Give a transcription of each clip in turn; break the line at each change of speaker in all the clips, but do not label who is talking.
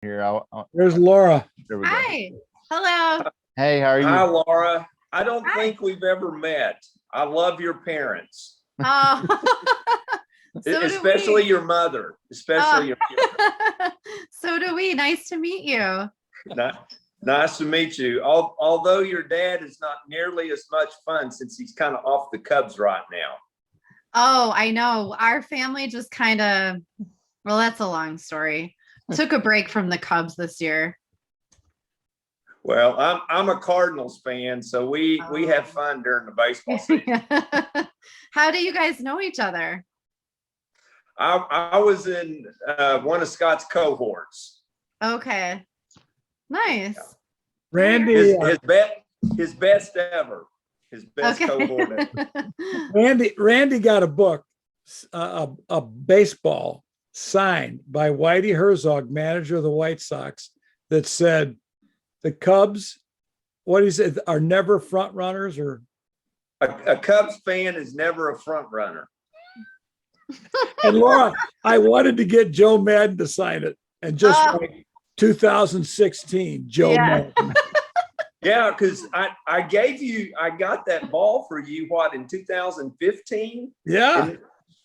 Here,
There's Laura.
there we go.
Hi. Hello.
Hey, how are you?
Hi, Laura. I don't
Hi.
think we've ever met. I love your parents,
Oh, so
especially
do
your mother, especially your
we. So do we. Nice to meet you.
Nice to meet you. Although your dad is not nearly as much fun since he's kind of off the Cubs right now.
Oh, I know. Our family just kind of, well, that's a long story. Took a break from the Cubs this year.
Well, I'm a Cardinals fan, so we have fun during the baseball season.
How do you guys know each other?
I was in one of Scott's cohorts.
Okay. Nice.
Randy,
His best ever. His best
Okay.
cohort ever.
Randy got a book, a baseball signed by Whitey Herzog, manager of the White Sox, that said the Cubs, what he said, are never front runners, or
A Cubs fan is never a front runner.
and Laura, I wanted to get Joe Madden to sign it and just write 2016 Joe
Yeah.
Madden.
Yeah, because I got that ball for you, in 2015?
Yeah.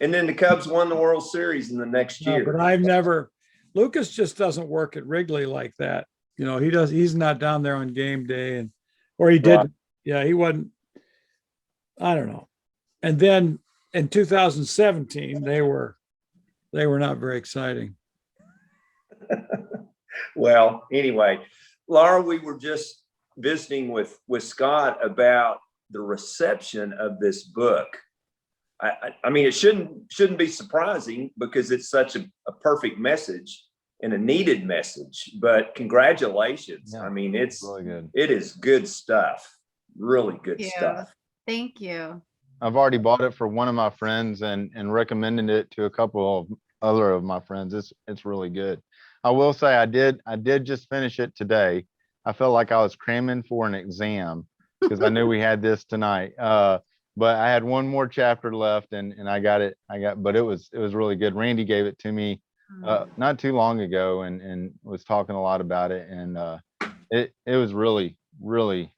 And then the Cubs won the World Series in the next
No,
year.
but Lucas just doesn't work at Wrigley like that. You know, he's not down there on game day, or he did.
Right.
Yeah, he wasn't. I don't know. And then in 2017, they were not very exciting.
Well, anyway, Laura, we were just visiting with Scott about the reception of this book. I mean, it shouldn't be surprising because it's such a perfect message and a needed message, but congratulations.
Yeah,
I mean, it's
really good.
It is good stuff, really good stuff.
Thank you.
I've already bought it for one of my friends and recommended it to a couple of other of my friends. It's really good. I will say I did just finish it today. I felt like I was cramming for an exam because I knew we had this tonight. But I had one more chapter left and I got it. But it was really good. Randy gave it to me not too long ago and was talking a lot about it. And it was really, really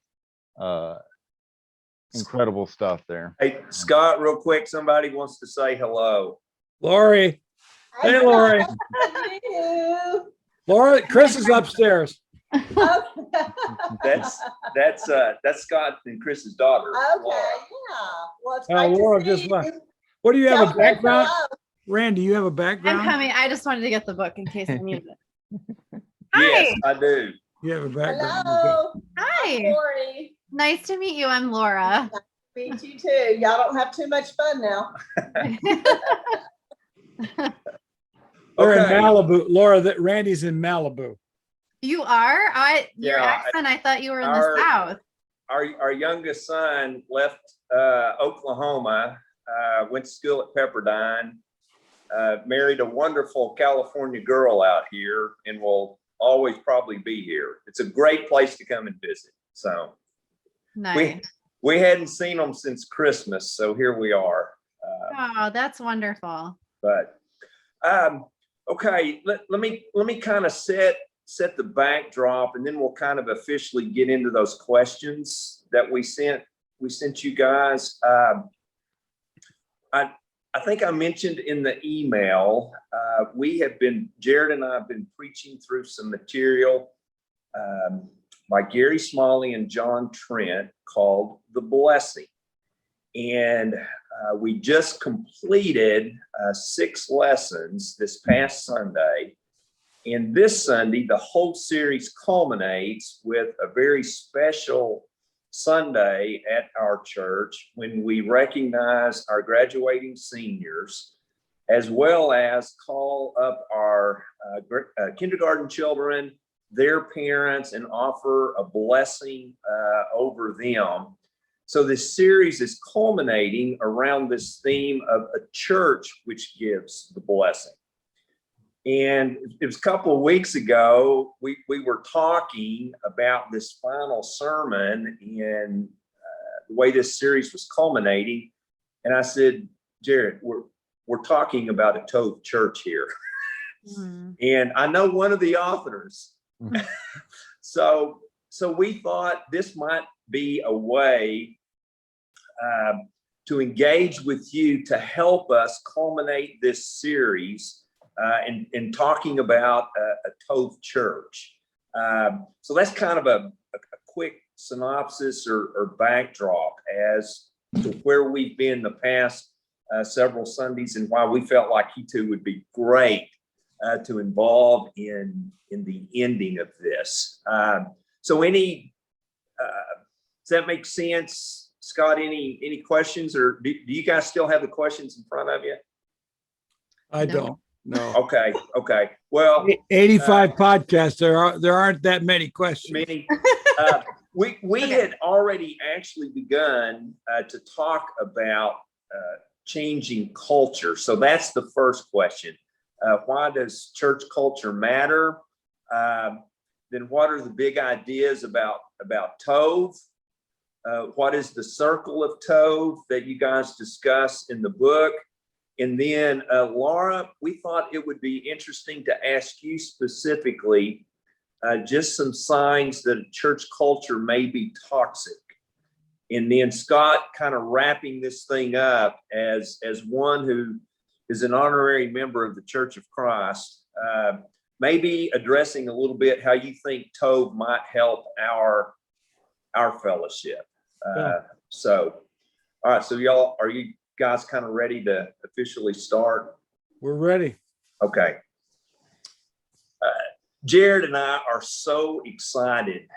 incredible stuff there.
Hey, Scott, real quick, somebody wants to say hello.
Lori. Hey, Lori. Laura, Chris is upstairs.
That's Scott and Chris's daughter.
Okay,
Laura.
yeah. Well, it's great
Laura
to
just
see
left.
you.
What do you have, a
Tell Chris
background?
hello.
Randy, you have a
I'm
background?
coming. I just wanted to get the book in case I needed it. Hi.
Yes, I do.
You have a background.
Hello.
Hi.
Lori.
Nice to meet you. I'm Laura.
Meet you too. Y'all don't have too much fun now.
We're in
Okay.
Malibu. Laura, that Randy's in Malibu.
You are? Your
Yeah,
accent, I thought you were in
our-
the South.
Our youngest son left Oklahoma, went to school at Pepperdine, married a wonderful California girl out here, and will always probably be here. It's a great place to come and visit. So
Nice.
we hadn't seen them since Christmas, so here we are.
Oh, that's wonderful.
But okay, let me kind of set the backdrop, and then we'll kind of officially get into those questions that we sent you guys. I think I mentioned in the email, Jared and I have been preaching through some material by Gary Smalley and John Trent called The Blessing. And we just completed 6 lessons this past Sunday. And this Sunday, the whole series culminates with a very special Sunday at our church when we recognize our graduating seniors, as well as call up our kindergarten children, their parents, and offer a blessing over them. So this series is culminating around this theme of a church which gives the blessing. And it was a couple of weeks ago, we were talking about this final sermon and the way this series was culminating. And I said, Jared, we're talking about a TOV church here. And I know one of the authors. So we thought this might be a way to engage with you to help us culminate this series in talking about a TOV church. So that's kind of a quick synopsis or backdrop as to where we've been the past several Sundays and why we felt like he too would be great to involve in the ending of this. So does that make sense, Scott? Any questions, or do you guys still have the questions in front of you?
I
No.
don't know.
Okay. Well,
85 podcasts. There aren't that many questions.
many. We had already actually begun to talk about changing culture. So that's the first question. Why does church culture matter? Then what are the big ideas about TOV? What is the circle of TOV that you guys discuss in the book? And then Laura, we thought it would be interesting to ask you specifically just some signs that a church culture may be toxic. And then Scott kind of wrapping this thing up as one who is an honorary member of the Church of Christ, maybe addressing a little bit how you think TOV might help our fellowship. So, all right. So are you guys kind of ready to officially start?
We're ready.
Okay. Jared and I are so excited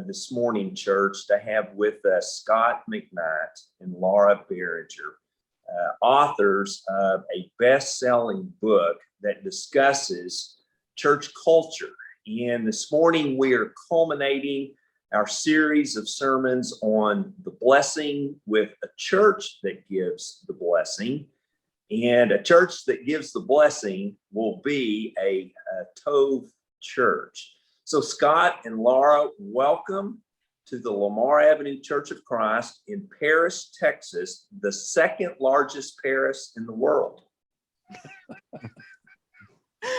this morning, church, to have with us Scot McKnight and Laura Barringer, authors of a best-selling book that discusses church culture. And this morning we are culminating our series of sermons on the blessing with a church that gives the blessing. And a church that gives the blessing will be a TOV church. So Scott and Laura, welcome to the Lamar Avenue Church of Christ in Paris, Texas, the second largest parish in the world.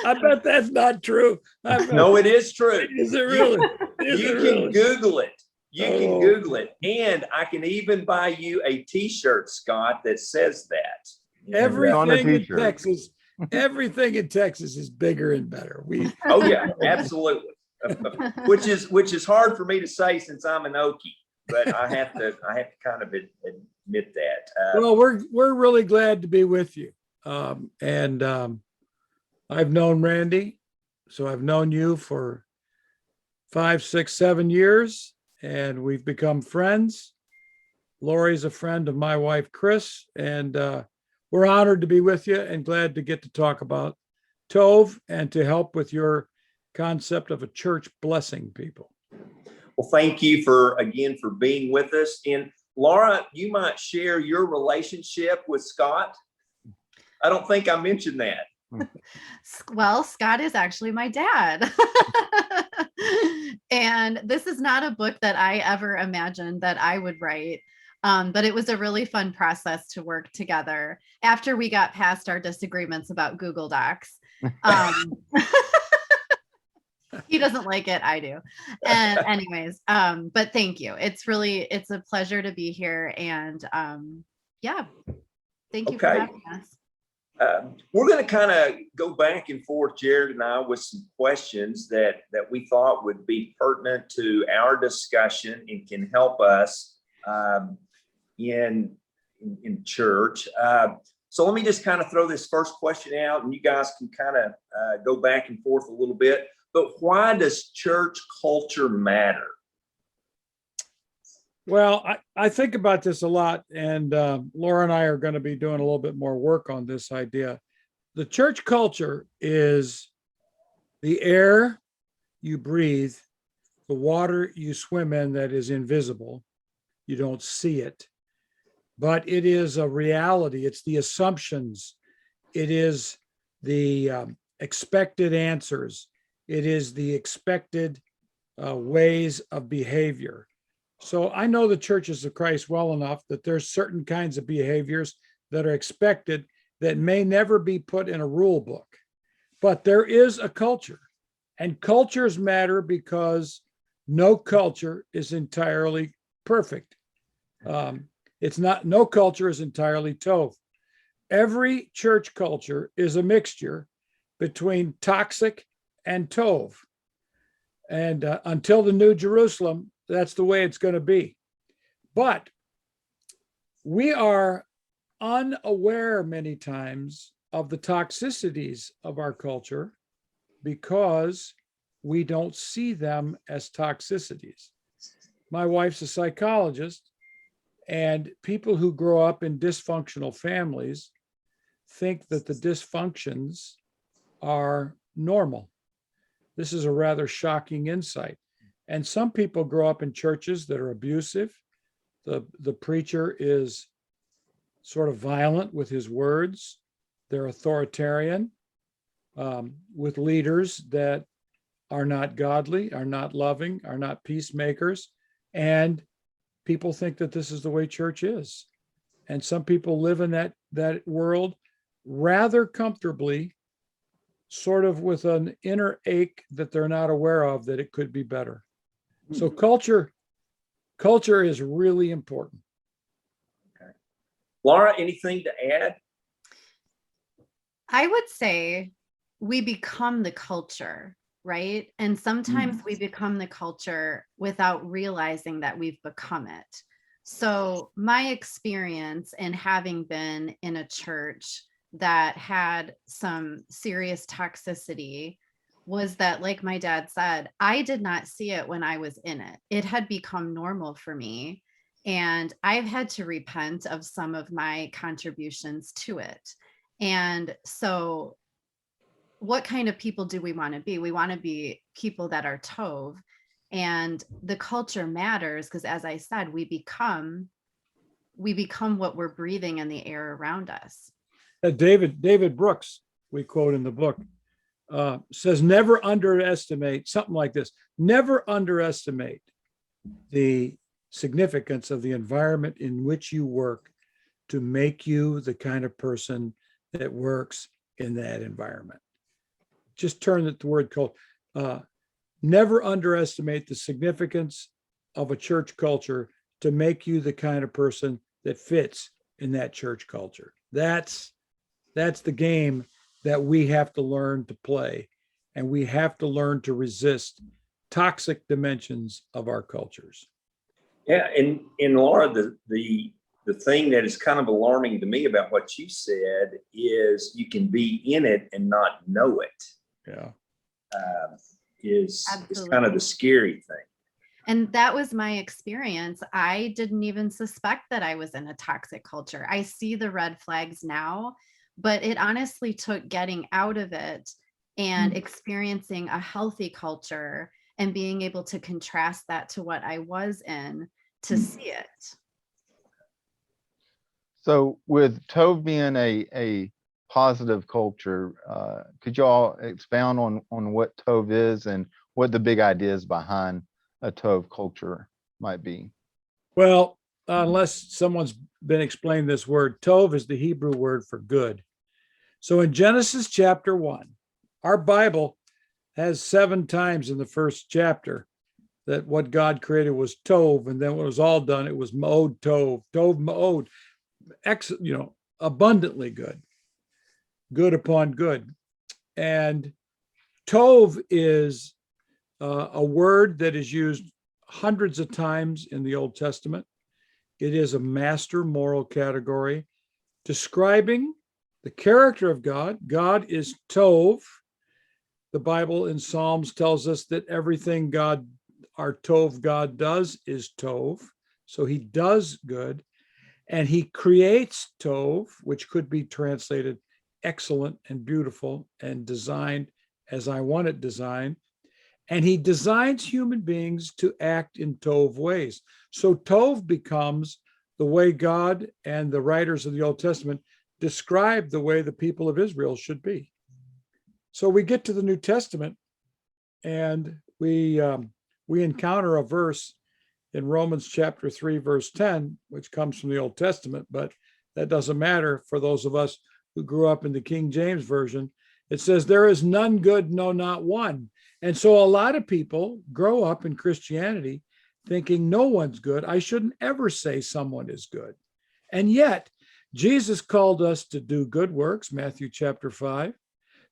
I bet that's not true.
No, it is true.
Is it really?
You can Google it. You can Google it. And I can even buy you a t-shirt, Scott, that says that.
Everything in Texas, everything in Texas is bigger and better.
Oh yeah, absolutely. which is hard for me to say since I'm an Okie, but I have to kind of admit that.
Well, we're really glad to be with you. I've known Randy, so I've known you for 5, 6, 7 years, and we've become friends. Lori's a friend of my wife, Chris, and we're honored to be with you and glad to get to talk about TOV and to help with your concept of a church blessing people.
Well, thank you for being with us. And Laura, you might share your relationship with Scott. I don't think I mentioned that.
Well, Scott is actually my dad. And this is not a book that I ever imagined that I would write. But it was a really fun process to work together after we got past our disagreements about Google Docs. He doesn't like it. I do. And anyways, but thank you. It's a pleasure to be here. And yeah, thank you for having us.
We're going to kind of go back and forth, Jared and I, with some questions that we thought would be pertinent to our discussion and can help us in church. So let me just kind of throw this first question out, and you guys can kind of go back and forth a little bit. But why does church culture matter?
Well, I think about this a lot, and Laura and I are going to be doing a little bit more work on this idea. The church culture is the air you breathe, the water you swim in that is invisible. You don't see it, but it is a reality. It's the assumptions. It is the expected answers. It is the expected ways of behavior. So I know the churches of Christ well enough that there's certain kinds of behaviors that are expected that may never be put in a rule book, But there is a culture, and cultures matter because no culture is entirely perfect. It's not, no culture is entirely TOV. Every church culture is a mixture between toxic and TOV. And until the New Jerusalem, that's the way it's going to be. But we are unaware many times of the toxicities of our culture because we don't see them as toxicities. My wife's a psychologist, and people who grow up in dysfunctional families think that the dysfunctions are normal. This is a rather shocking insight. And some people grow up in churches that are abusive. The preacher is sort of violent with his words. They're authoritarian, with leaders that are not godly, are not loving, are not peacemakers. And people think that this is the way church is. And some people live in that world rather comfortably, sort of with an inner ache that they're not aware of, that it could be better. So culture is really important.
Okay. Laura, anything to add?
I would say we become the culture, right? And sometimes we become the culture without realizing that we've become it. So my experience in having been in a church that had some serious toxicity was that, like my dad said, I did not see it when I was in it. It had become normal for me. And I've had to repent of some of my contributions to it. And so what kind of people do we want to be? We want to be people that are TOV, and the culture matters because, as I said, we become what we're breathing in the air around us.
David Brooks, we quote in the book, says, never underestimate, something like this, never underestimate the significance of the environment in which you work to make you the kind of person that works in that environment. Just turn the word cult. Never underestimate the significance of a church culture to make you the kind of person that fits in that church culture. That's the game that we have to learn to play, and we have to learn to resist toxic dimensions of our cultures.
Yeah, and Laura, the thing that is kind of alarming to me about what you said is you can be in it and not know it.
Yeah,
is kind of the scary thing.
And that was my experience. I didn't even suspect that I was in a toxic culture. I see the red flags now, but it honestly took getting out of it and experiencing a healthy culture and being able to contrast that to what I was in to see it.
So with TOV being a positive culture, could you all expound on what TOV is and what the big ideas behind a TOV culture might be?
Well, unless someone's been explained this word, Tov is the Hebrew word for good. So in Genesis chapter 1, our Bible has 7 times in the first chapter that what God created was Tov, and then when it was all done, it was Ma'od Tov, Tov Ma'od, abundantly good, good upon good. And Tov is a word that is used hundreds of times in the Old Testament. It is a master moral category describing the character of God. God is Tov. The Bible in Psalms tells us that everything our Tov God does is Tov. So he does good. And he creates Tov, which could be translated excellent and beautiful and designed as I want it designed. And he designs human beings to act in Tov ways. So Tov becomes the way God and the writers of the Old Testament describe the way the people of Israel should be. So we get to the New Testament, and we encounter a verse in Romans chapter 3, verse 10, which comes from the Old Testament, but that doesn't matter for those of us who grew up in the King James Version. It says, there is none good, no, not one. And so a lot of people grow up in Christianity thinking no one's good. I shouldn't ever say someone is good. And yet, Jesus called us to do good works, Matthew chapter 5.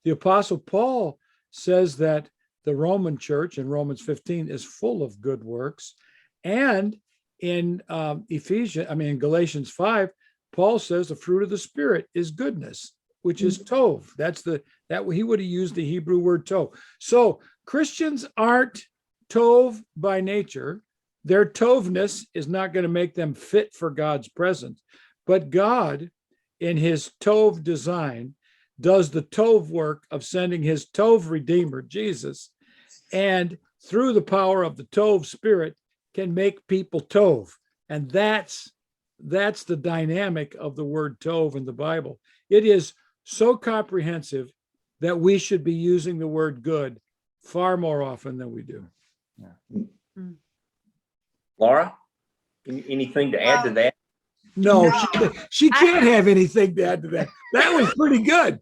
The Apostle Paul says that the Roman church in Romans 15 is full of good works. And in Galatians 5, Paul says the fruit of the Spirit is goodness, which is tov. That he would have used the Hebrew word tov. So Christians aren't tov by nature. Their tovness is not going to make them fit for God's presence. But God, in his tov design, does the tov work of sending his tov redeemer, Jesus, and through the power of the tov spirit can make people tov. And that's the dynamic of the word tov in the Bible. It is so comprehensive that we should be using the word good far more often than we do.
Laura, anything to add to that?
No, she can't have anything to add to that. That was pretty good.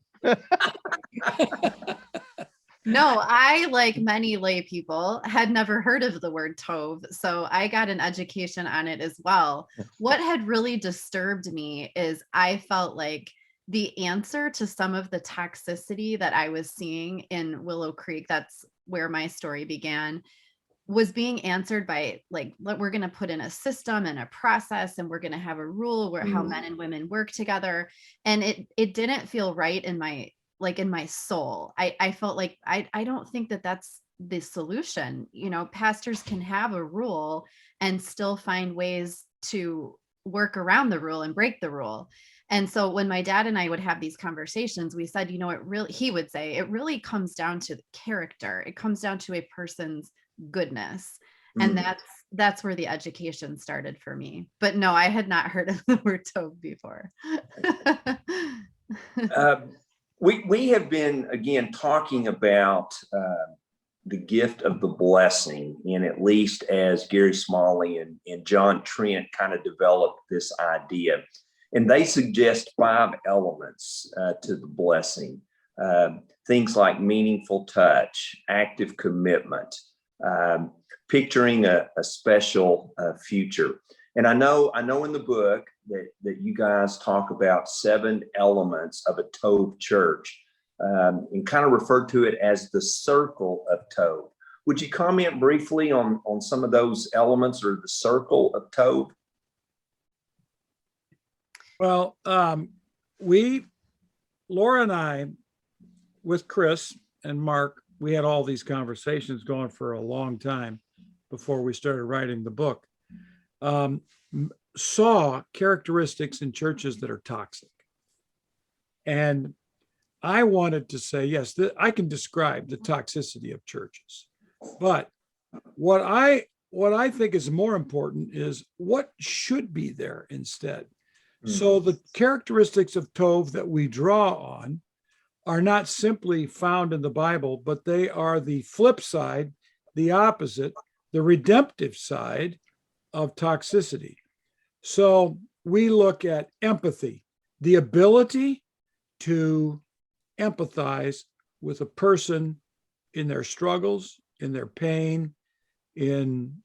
No, I, like many lay people, had never heard of the word tov, so I got an education on it as well. What had really disturbed me is I felt like the answer to some of the toxicity that I was seeing in Willow Creek, that's where my story began, was being answered by, like, we're going to put in a system and a process, and we're going to have a rule where how men and women work together. And it didn't feel right in my soul. I felt like I don't think that that's the solution. You know, pastors can have a rule and still find ways to work around the rule and break the rule. And so when my dad and I would have these conversations, we said, you know, he would say, it really comes down to the character. It comes down to a person's goodness. And that's where the education started for me. But no, I had not heard of the word tov before.
We have been, again, talking about the gift of the blessing, and at least as Gary Smalley and John Trent kind of developed this idea. And they suggest 5 elements to the blessing. Things like meaningful touch, active commitment, picturing a special future. And I know in the book that you guys talk about 7 elements of a Tov church, and kind of refer to it as the circle of Tov. Would you comment briefly on some of those elements or the circle of Tov?
Well, Laura and I, with Chris and Mark, we had all these conversations going for a long time before we started writing the book. Saw characteristics in churches that are toxic. And I wanted to say, yes, I can describe the toxicity of churches. But what I think is more important is what should be there instead. So the characteristics of Tov that we draw on are not simply found in the Bible, but they are the flip side, the opposite, the redemptive side of toxicity. So we look at empathy, the ability to empathize with a person in their struggles, in their pain, in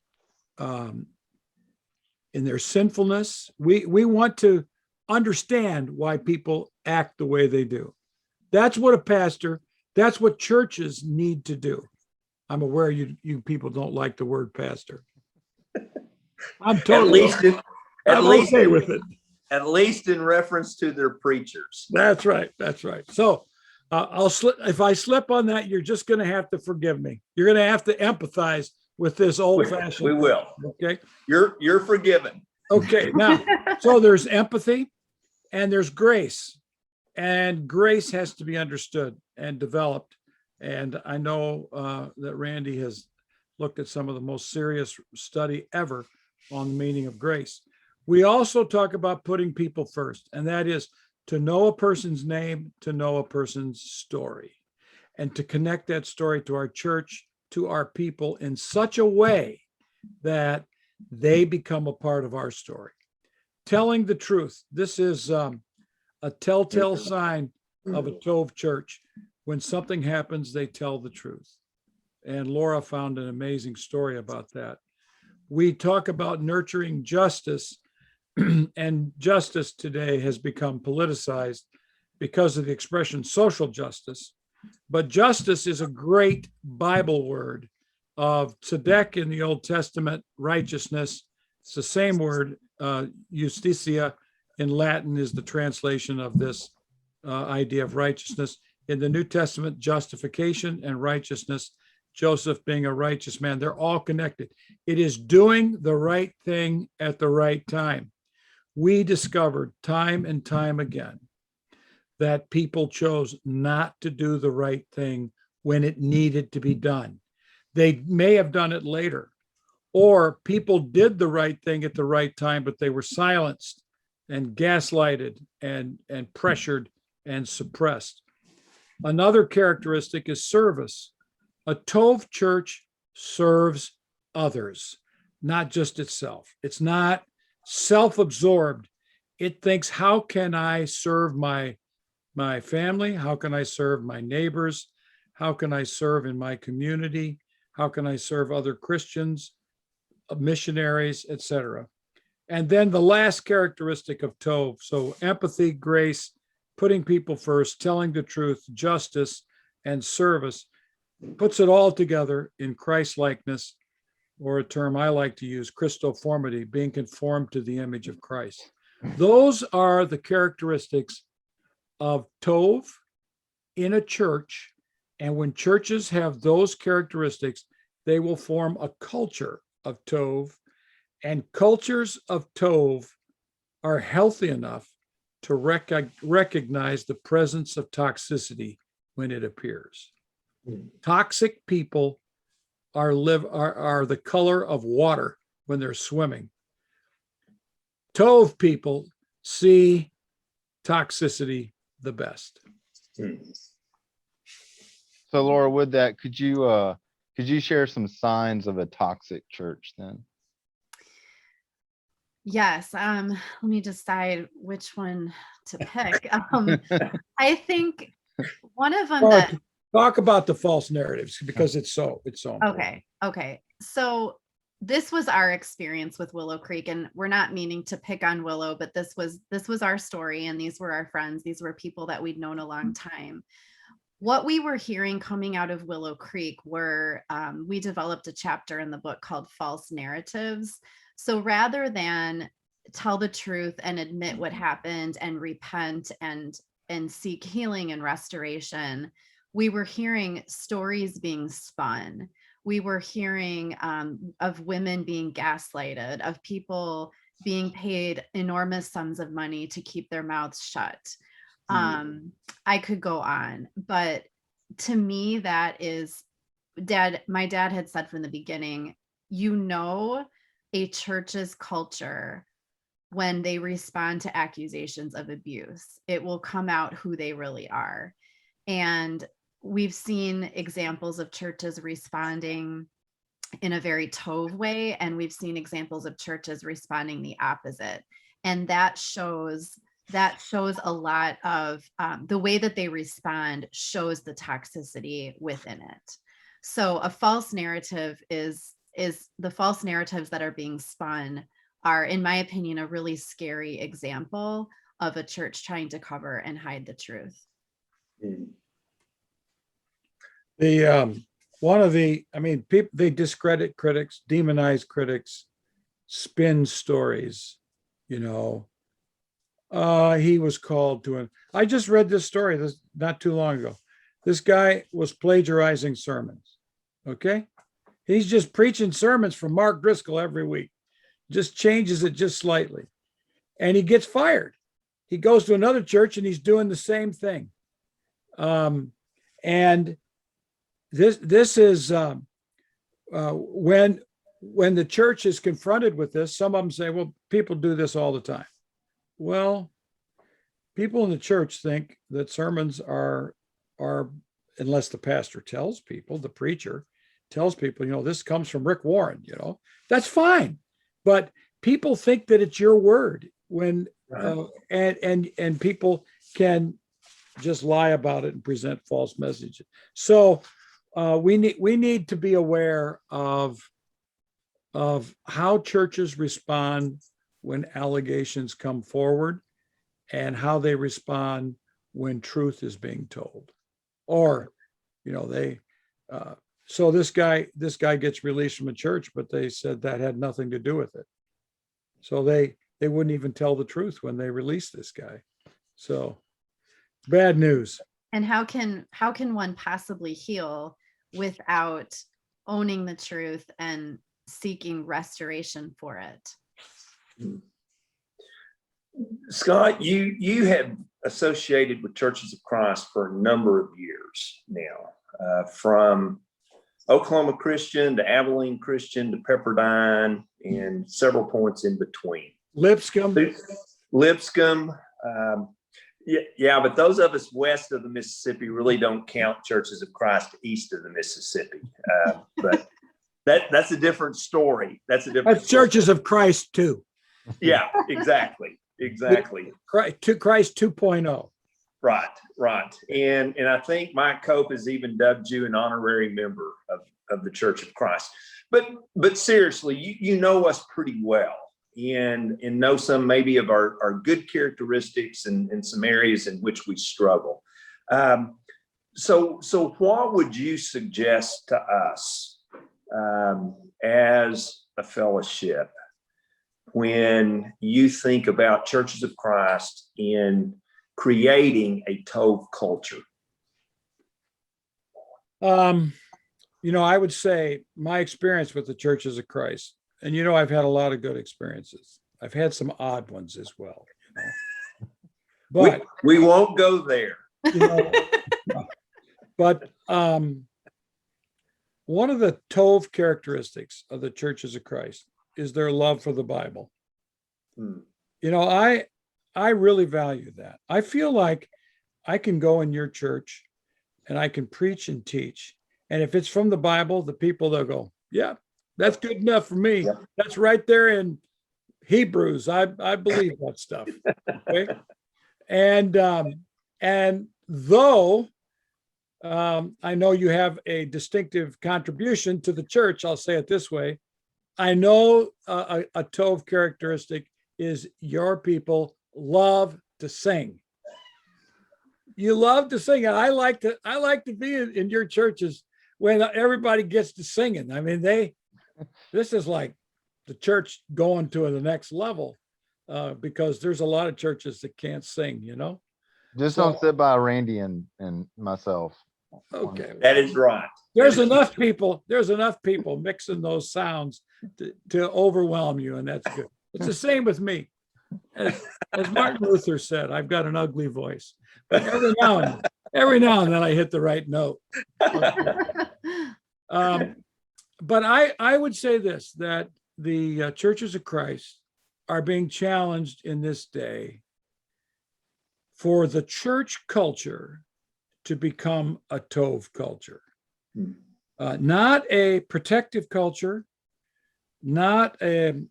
their sinfulness. We want to understand why people act the way they do. That's what that's what churches need to do. I'm aware you people don't like the word pastor. I'm totally okay with it.
At least in reference to their preachers.
That's right. So if I slip on that, you're just going to have to forgive me. You're going to have to empathize with this old-fashioned.
We will.
Okay.
You're forgiven.
Okay. Now, so there's empathy and there's grace, and grace has to be understood and developed. And I know that Randy has looked at some of the most serious study ever on the meaning of grace. We also talk about putting people first, and that is to know a person's name, to know a person's story, and to connect that story to our church, to our people in such a way that they become a part of our story. Telling the truth. This is a telltale sign of a Tov church. When something happens, they tell the truth. And Laura found an amazing story about that. We talk about nurturing justice, and justice today has become politicized because of the expression social justice. But justice is a great Bible word of tzedek in the Old Testament, righteousness. It's the same word, justitia in Latin is the translation of this idea of righteousness. In the New Testament, justification and righteousness, Joseph being a righteous man, they're all connected. It is doing the right thing at the right time. We discovered time and time again that people chose not to do the right thing when it needed to be done. They may have done it later, or people did the right thing at the right time, but they were silenced and gaslighted and pressured and suppressed. Another characteristic is service. A TOV church serves others, not just itself. It's not self-absorbed. It thinks, how can I serve my family? How can I serve my neighbors? How can I serve in my community? How can I serve other Christians, missionaries, etc.? And then the last characteristic of TOV, so empathy, grace, putting people first, telling the truth, justice, and service, puts it all together in Christ-likeness, or a term I like to use, Christoformity, being conformed to the image of Christ. Those are the characteristics of TOV in a church. And when churches have those characteristics, they will form a culture of TOV. And cultures of TOV are healthy enough to recognize the presence of toxicity when it appears. Toxic people are the color of water when they're swimming. TOV people see toxicity the best.
So Laura, with that, could you share some signs of a toxic church then?
Yes. Let me decide which one to pick. I think one of them that
Talk about the false narratives because it's so important.
Okay. So this was our experience with Willow Creek, and we're not meaning to pick on Willow, but this was our story, and these were our friends. These were people that we'd known a long time. What we were hearing coming out of Willow Creek were, we developed a chapter in the book called False Narratives. So rather than tell the truth and admit what happened and repent and seek healing and restoration, we were hearing stories being spun. We were hearing of women being gaslighted, of people being paid enormous sums of money to keep their mouths shut. I could go on, but to me, that is my dad had said from the beginning, a church's culture when they respond to accusations of abuse, it will come out who they really are. And we've seen examples of churches responding in a very TOV way, and we've seen examples of churches responding the opposite. And that shows a lot of the way that they respond shows the toxicity within it. So a false narrative is the false narratives that are being spun are, in my opinion, a really scary example of a church trying to cover and hide the truth.
People, they discredit critics, demonize critics, spin stories, he was called to I just read this story not too long ago. This guy was plagiarizing sermons. Okay. He's just preaching sermons from Mark Driscoll every week, just changes it just slightly. And he gets fired. He goes to another church and he's doing the same thing. And this is when the church is confronted with this, some of them say, well, people do this all the time. Well, people in the church think that sermons are, unless the pastor tells people, the preacher tells people, this comes from Rick Warren, that's fine. But people think that it's your word when, and people can just lie about it and present false messages. So we need to be aware of how churches respond when allegations come forward, and how they respond when truth is being told. Or, so this guy gets released from a church, but they said that had nothing to do with it. So they wouldn't even tell the truth when they released this guy. So bad news.
And how can one possibly heal without owning the truth and seeking restoration for it?
Scott, you have associated with Churches of Christ for a number of years now, from Oklahoma Christian to Abilene Christian to Pepperdine and several points in between.
Lipscomb.
Yeah, but those of us west of the Mississippi really don't count Churches of Christ east of the Mississippi. But that's a different story. That's
Churches of Christ too.
Yeah, exactly.
Christ 2.0.
Right. And I think Mike Cope has even dubbed you an honorary member of the Church of Christ. But seriously, you know us pretty well and know some maybe of our good characteristics and some areas in which we struggle. So what would you suggest to us as a fellowship when you think about Churches of Christ in creating a TOV culture?
I would say my experience with the Churches of Christ, and I've had a lot of good experiences. I've had some odd ones as well. But
we won't go there.
But one of the TOV characteristics of the Churches of Christ is their love for the Bible. I really value that. I feel like I can go in your church and I can preach and teach. And if it's from the Bible, the people, they'll go, yeah, that's good enough for me. Yep. That's right there in Hebrews. I believe that stuff. Okay. And though I know you have a distinctive contribution to the church, I'll say it this way. I know a TOV characteristic is your people love to sing. You love to sing, and I like to be in your churches when everybody gets to singing. I mean, this is like the church going to the next level, because there's a lot of churches that can't sing.
Just don't sit by Randy and myself.
Okay,
that is right.
There's enough people mixing those sounds to overwhelm you, and that's good. It's the same with me. As Martin Luther said, I've got an ugly voice, but every now and then I hit the right note. But I would say this, that the Churches of Christ are being challenged in this day for the church culture to become a TOV culture. Not a protective culture, not a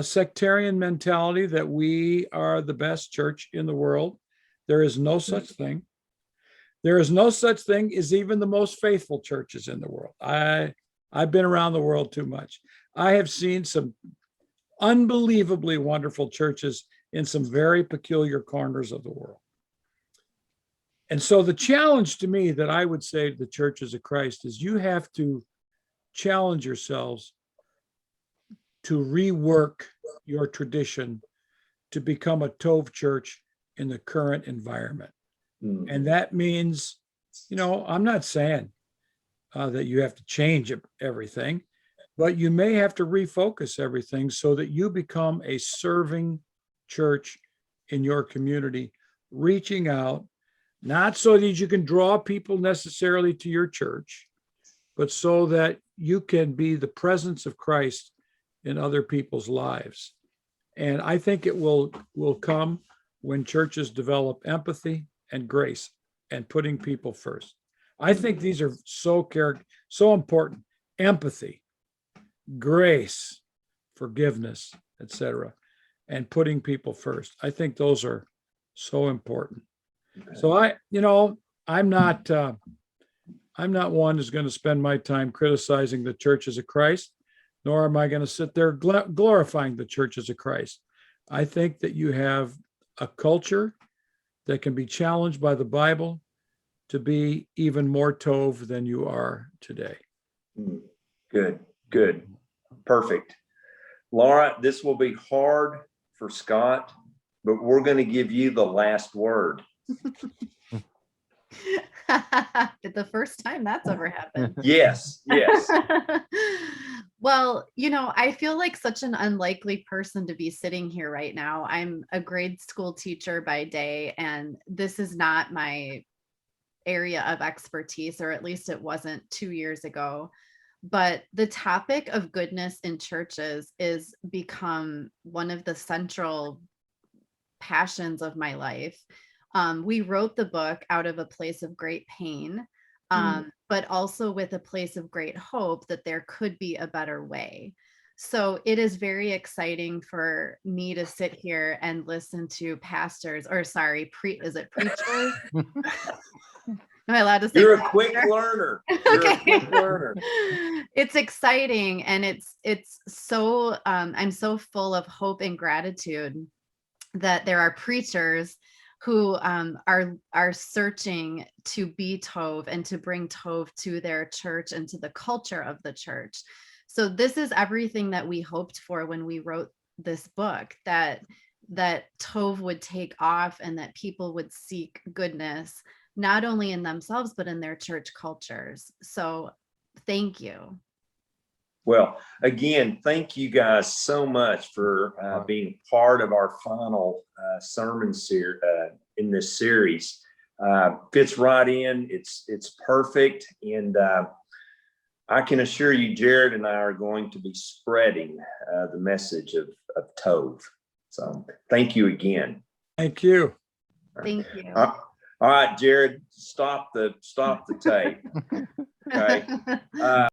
sectarian mentality that we are the best church in the world. There is no such thing. There is no such thing as even the most faithful churches in the world. I've been around the world too much. I have seen some unbelievably wonderful churches in some very peculiar corners of the world. And so the challenge to me that I would say to the Churches of Christ is you have to challenge yourselves to rework your tradition to become a TOV church in the current environment. And that means, I'm not saying that you have to change everything, but you may have to refocus everything so that you become a serving church in your community, reaching out, not so that you can draw people necessarily to your church, but so that you can be the presence of Christ in other people's lives. And I think it will come when churches develop empathy and grace and putting people first. I think these are so important. Empathy, grace, forgiveness, etc., and putting people first. I think those are so important. So I'm not one who's going to spend my time criticizing the churches of Christ, nor am I going to sit there glorifying the churches of Christ. I think that you have a culture that can be challenged by the Bible to be even more TOV than you are today.
Good, good, perfect. Laura, this will be hard for Scott, but we're going to give you the last word.
The first time that's ever happened.
Yes, yes.
Well, I feel like such an unlikely person to be sitting here right now. I'm a grade school teacher by day, and this is not my area of expertise, or at least it wasn't 2 years ago. But the topic of goodness in churches is become one of the central passions of my life. We wrote the book out of a place of great pain, but also with a place of great hope that there could be a better way. So it is very exciting for me to sit here and listen to pastors, or sorry, is it preachers? Am I allowed to say
You're a
pastor?
quick learner. You're a quick learner.
It's exciting, and it's so I'm so full of hope and gratitude that there are preachers who are searching to be TOV and to bring TOV to their church and to the culture of the church. So this is everything that we hoped for when we wrote this book, that TOV would take off and that people would seek goodness, not only in themselves, but in their church cultures. So thank you.
Well, again, thank you guys so much for being part of our final sermon series in this series. Fits right in. It's perfect, and I can assure you, Jared and I are going to be spreading the message of TOV. So, thank you again.
Thank you.
Thank you.
All right, Jared, stop the tape. Okay.